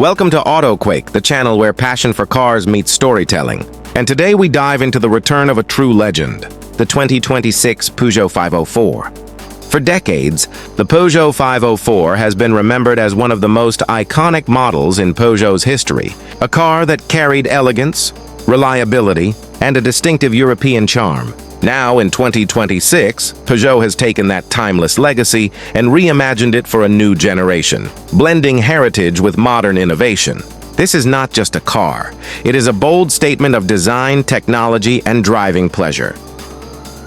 Welcome to AutoQuake, the channel where passion for cars meets storytelling. And today we dive into the return of a true legend, the 2026 Peugeot 504. For decades, the Peugeot 504 has been remembered as one of the most iconic models in Peugeot's history, a car that carried elegance, reliability, and a distinctive European charm. Now, in 2026, Peugeot has taken that timeless legacy and reimagined it for a new generation, blending heritage with modern innovation. This is not just a car. It is a bold statement of design, technology, and driving pleasure.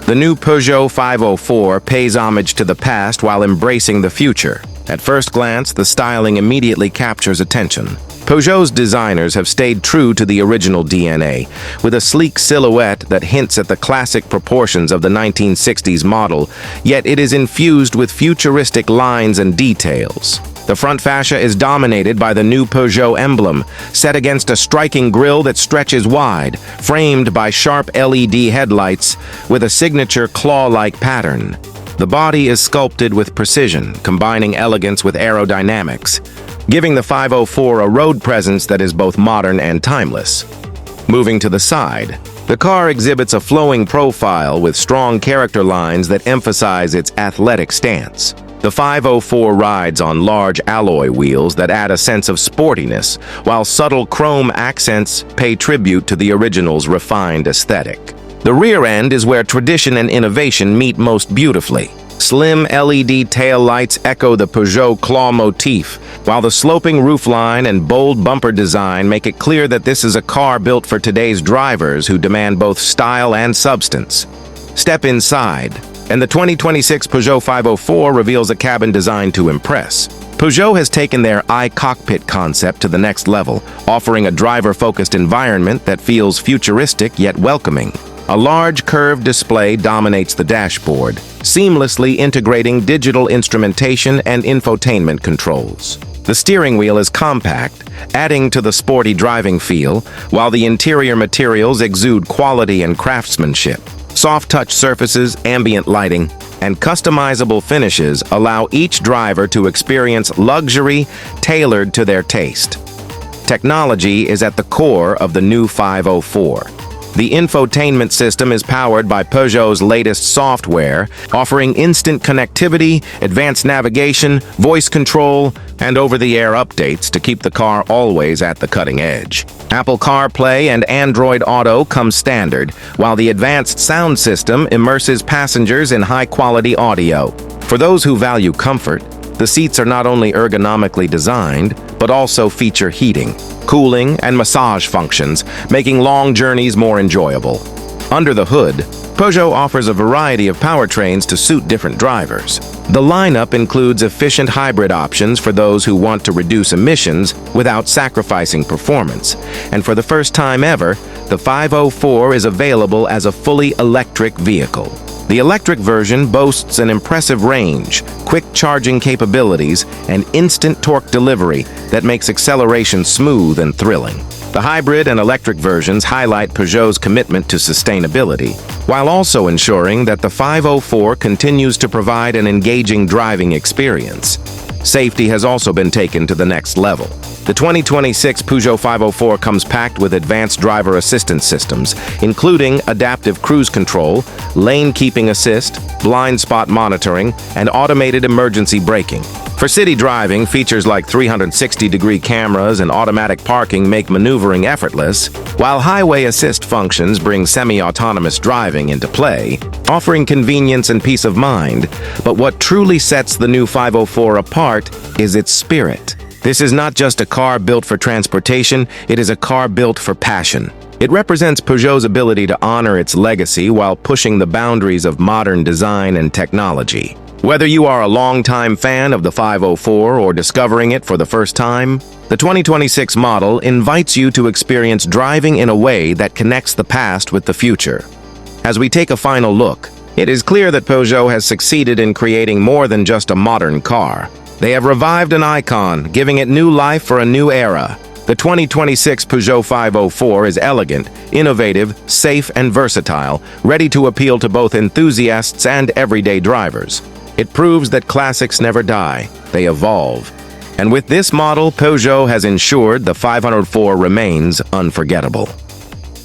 The new Peugeot 504 pays homage to the past while embracing the future. At first glance, the styling immediately captures attention. Peugeot's designers have stayed true to the original DNA, with a sleek silhouette that hints at the classic proportions of the 1960s model, yet it is infused with futuristic lines and details. The front fascia is dominated by the new Peugeot emblem, set against a striking grille that stretches wide, framed by sharp LED headlights with a signature claw-like pattern. The body is sculpted with precision, combining elegance with aerodynamics, giving the 504 a road presence that is both modern and timeless. Moving to the side, the car exhibits a flowing profile with strong character lines that emphasize its athletic stance. The 504 rides on large alloy wheels that add a sense of sportiness, while subtle chrome accents pay tribute to the original's refined aesthetic. The rear end is where tradition and innovation meet most beautifully. Slim LED taillights echo the Peugeot claw motif, while the sloping roofline and bold bumper design make it clear that this is a car built for today's drivers who demand both style and substance. Step inside, and the 2026 Peugeot 504 reveals a cabin designed to impress. Peugeot has taken their iCockpit concept to the next level, offering a driver-focused environment that feels futuristic yet welcoming. A large curved display dominates the dashboard, seamlessly integrating digital instrumentation and infotainment controls. The steering wheel is compact, adding to the sporty driving feel, while the interior materials exude quality and craftsmanship. Soft-touch surfaces, ambient lighting, and customizable finishes allow each driver to experience luxury tailored to their taste. Technology is at the core of the new 504. The infotainment system is powered by Peugeot's latest software, offering instant connectivity, advanced navigation, voice control, and over-the-air updates to keep the car always at the cutting edge. Apple CarPlay and Android Auto come standard, while the advanced sound system immerses passengers in high-quality audio. For those who value comfort, the seats are not only ergonomically designed, but also feature heating, cooling, and massage functions, making long journeys more enjoyable. Under the hood, Peugeot offers a variety of powertrains to suit different drivers. The lineup includes efficient hybrid options for those who want to reduce emissions without sacrificing performance. And for the first time ever, the 504 is available as a fully electric vehicle. The electric version boasts an impressive range, quick charging capabilities, and instant torque delivery that makes acceleration smooth and thrilling. The hybrid and electric versions highlight Peugeot's commitment to sustainability, while also ensuring that the 504 continues to provide an engaging driving experience. Safety has also been taken to the next level. The 2026 Peugeot 504 comes packed with advanced driver assistance systems, including adaptive cruise control, lane keeping assist, blind spot monitoring, and automated emergency braking. For city driving, features like 360-degree cameras and automatic parking make maneuvering effortless, while highway assist functions bring semi-autonomous driving into play, offering convenience and peace of mind. But what truly sets the new 504 apart is its spirit. This is not just a car built for transportation, it is a car built for passion. It represents Peugeot's ability to honor its legacy while pushing the boundaries of modern design and technology. Whether you are a longtime fan of the 504 or discovering it for the first time, the 2026 model invites you to experience driving in a way that connects the past with the future. As we take a final look, it is clear that Peugeot has succeeded in creating more than just a modern car. They have revived an icon, giving it new life for a new era. The 2026 Peugeot 504 is elegant, innovative, safe, and versatile, ready to appeal to both enthusiasts and everyday drivers. It proves that classics never die, they evolve. And with this model, Peugeot has ensured the 504 remains unforgettable.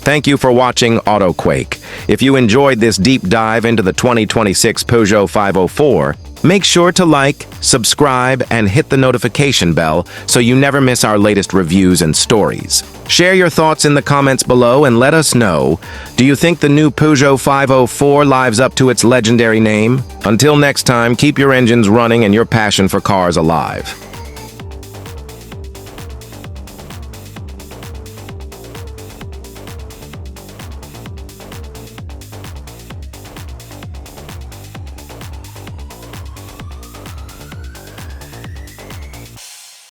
Thank you for watching AutoQuake. If you enjoyed this deep dive into the 2026 Peugeot 504, make sure to like, subscribe, and hit the notification bell so you never miss our latest reviews and stories. Share your thoughts in the comments below and let us know, do you think the new Peugeot 504 lives up to its legendary name? Until next time, keep your engines running and your passion for cars alive.